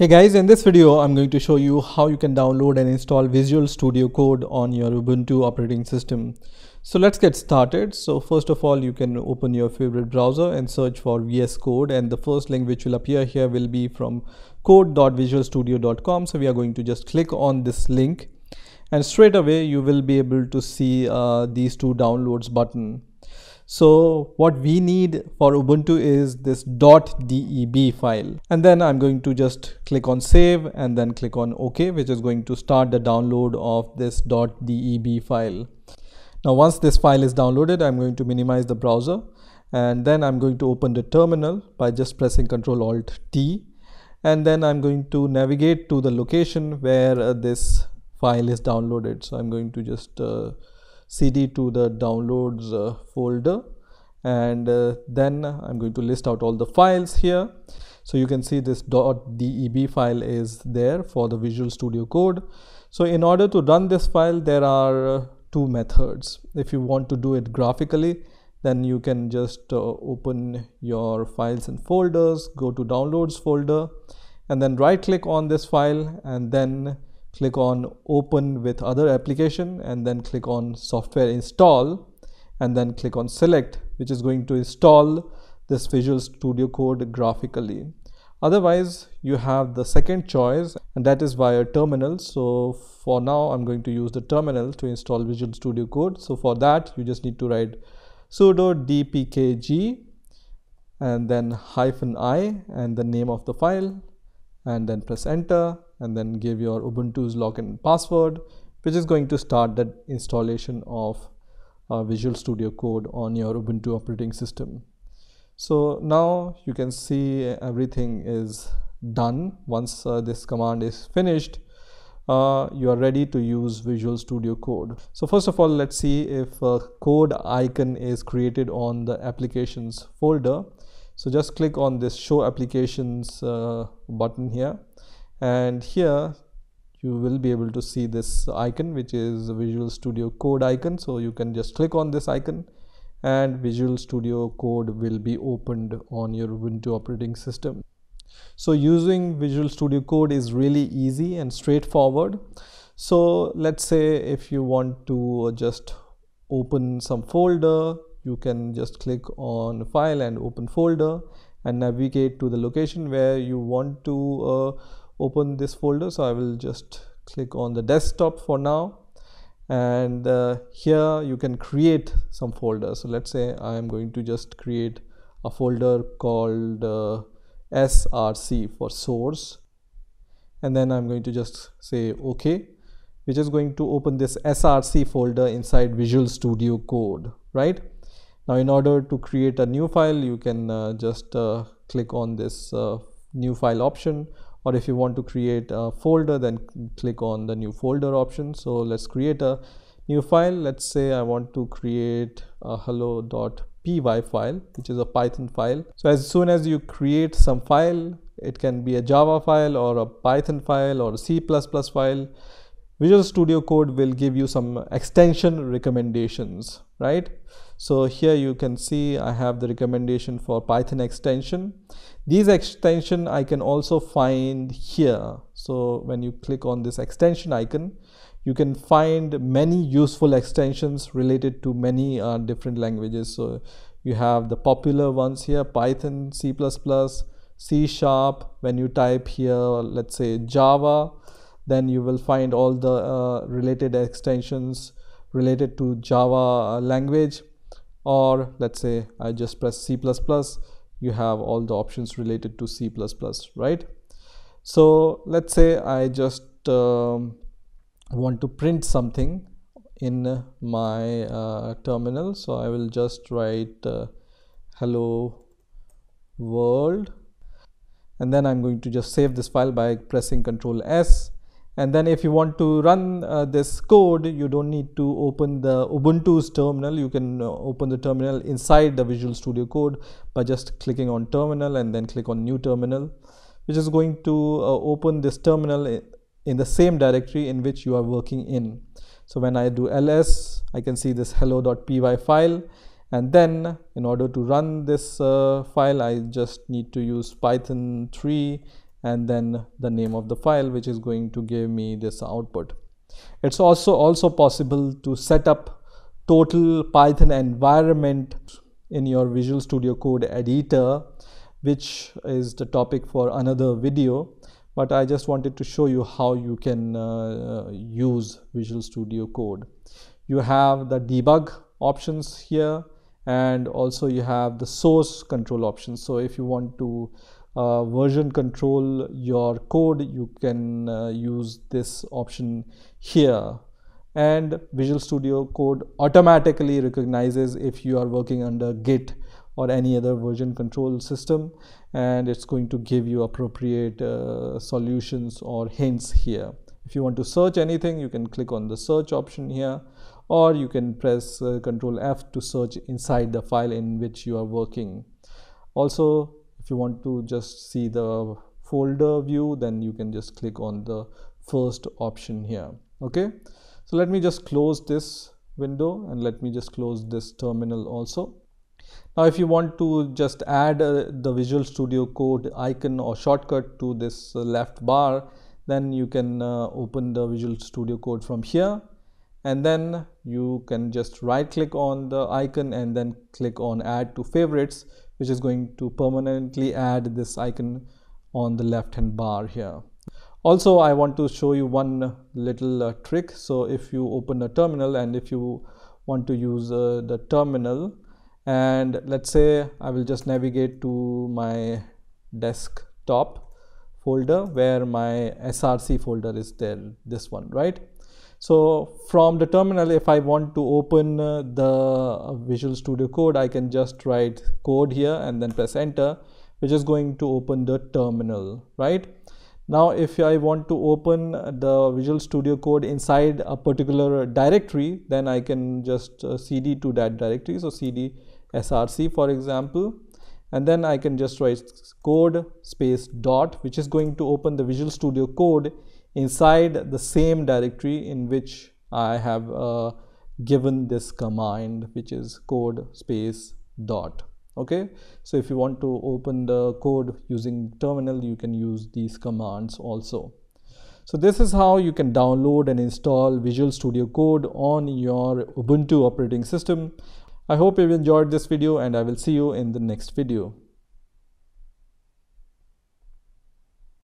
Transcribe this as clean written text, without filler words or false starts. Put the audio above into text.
Hey guys, in this video I'm going to show you how you can download and install Visual Studio Code on your Ubuntu operating system. So let's get started. So first of all, you can open your favorite browser and search for VS Code, and the first link which will appear here will be from code.visualstudio.com. So we are going to just click on this link and straight away you will be able to see these two downloads button. So what we need for Ubuntu is this .deb file, and then I'm going to just click on save and then click on OK, which is going to start the download of this .deb file. Now once this file is downloaded, I'm going to minimize the browser and then I'm going to open the terminal by just pressing Ctrl Alt T, and then I'm going to navigate to the location where this file is downloaded. So I'm going to just cd to the downloads folder, and then I'm going to list out all the files here. So you can see this .deb file is there for the Visual Studio Code. So in order to run this file, there are two methods. If you want to do it graphically, then you can just open your files and folders, go to downloads folder, and then right click on this file and then click on open with other application, and then click on software install, and then click on select, which is going to install this Visual Studio Code graphically. Otherwise you have the second choice, and that is via terminal. So for now I'm going to use the terminal to install Visual Studio Code. So for that you just need to write sudo dpkg and then -i and the name of the file, and then press enter, and then give your Ubuntu's login password, which is going to start the installation of Visual Studio Code on your Ubuntu operating system. So now you can see everything is done. Once this command is finished, you are ready to use Visual Studio Code. So first of all, let's see if a code icon is created on the applications folder. So just click on this show applications button here, and here you will be able to see this icon, which is a Visual Studio Code icon. So you can just click on this icon and Visual Studio Code will be opened on your Ubuntu operating system. So using Visual Studio Code is really easy and straightforward. So let's say if you want to just open some folder, you can just click on file and open folder and navigate to the location where you want to open this folder. So I will just click on the desktop for now, and here you can create some folders. So let's say I am going to just create a folder called src for source, and then I'm going to just say OK, which is going to open this src folder inside Visual Studio Code, right? Now in order to create a new file, you can just click on this new file option, or if you want to create a folder, then click on the new folder option. So let's create a new file. Let's say I want to create a hello.py file, which is a Python file. So as soon as you create some file, it can be a Java file or a Python file or a C++ file, Visual Studio Code will give you some extension recommendations, right? So here you can see I have the recommendation for Python extension. These extension I can also find here. So when you click on this extension icon, you can find many useful extensions related to many different languages. So you have the popular ones here: Python, C++, C#. When you type here, let's say Java, then you will find all the related extensions related to Java language. Or let's say I just press C++, you have all the options related to C++, right? So let's say I just want to print something in my terminal. So I will just write hello world, and then I'm going to just save this file by pressing Ctrl S. And then if you want to run this code, you don't need to open the Ubuntu's terminal. You can open the terminal inside the Visual Studio Code by just clicking on terminal and then click on new terminal, which is going to open this terminal in the same directory in which you are working in. So when I do ls, I can see this hello.py file, and then in order to run this file, I just need to use Python 3 and then the name of the file, which is going to give me this output. It's also possible to set up total Python environment in your Visual Studio Code editor, which is the topic for another video, but I just wanted to show you how you can use Visual Studio Code. You have the debug options here, and also you have the source control options. So if you want to version control your code, you can use this option here. And Visual Studio Code automatically recognizes if you are working under Git or any other version control system, and it's going to give you appropriate solutions or hints here. If you want to search anything, you can click on the search option here, or you can press Ctrl F to search inside the file in which you are working. Also, if you want to just see the folder view, then you can just click on the first option here. Okay, so let me just close this window, and let me just close this terminal also. Now if you want to just add the Visual Studio Code icon or shortcut to this left bar, then you can open the Visual Studio Code from here, and then you can just right click on the icon and then click on add to favorites, which is going to permanently add this icon on the left hand bar here. Also, I want to show you one little trick. So if you open a terminal, and if you want to use the terminal, and let's say I will just navigate to my desktop folder where my src folder is there, this one, right? So from the terminal, if I want to open the Visual Studio Code, I can just write code here and then press enter, which is going to open the terminal, right? Now if I want to open the Visual Studio Code inside a particular directory, then I can just cd to that directory. So cd src, for example, and then I can just write code space dot, which is going to open the Visual Studio Code inside the same directory in which I have given this command, which is code space dot. Okay, so if you want to open the code using terminal, you can use these commands also. So this is how you can download and install Visual Studio Code on your Ubuntu operating system. I hope you enjoyed this video, and I will see you in the next video.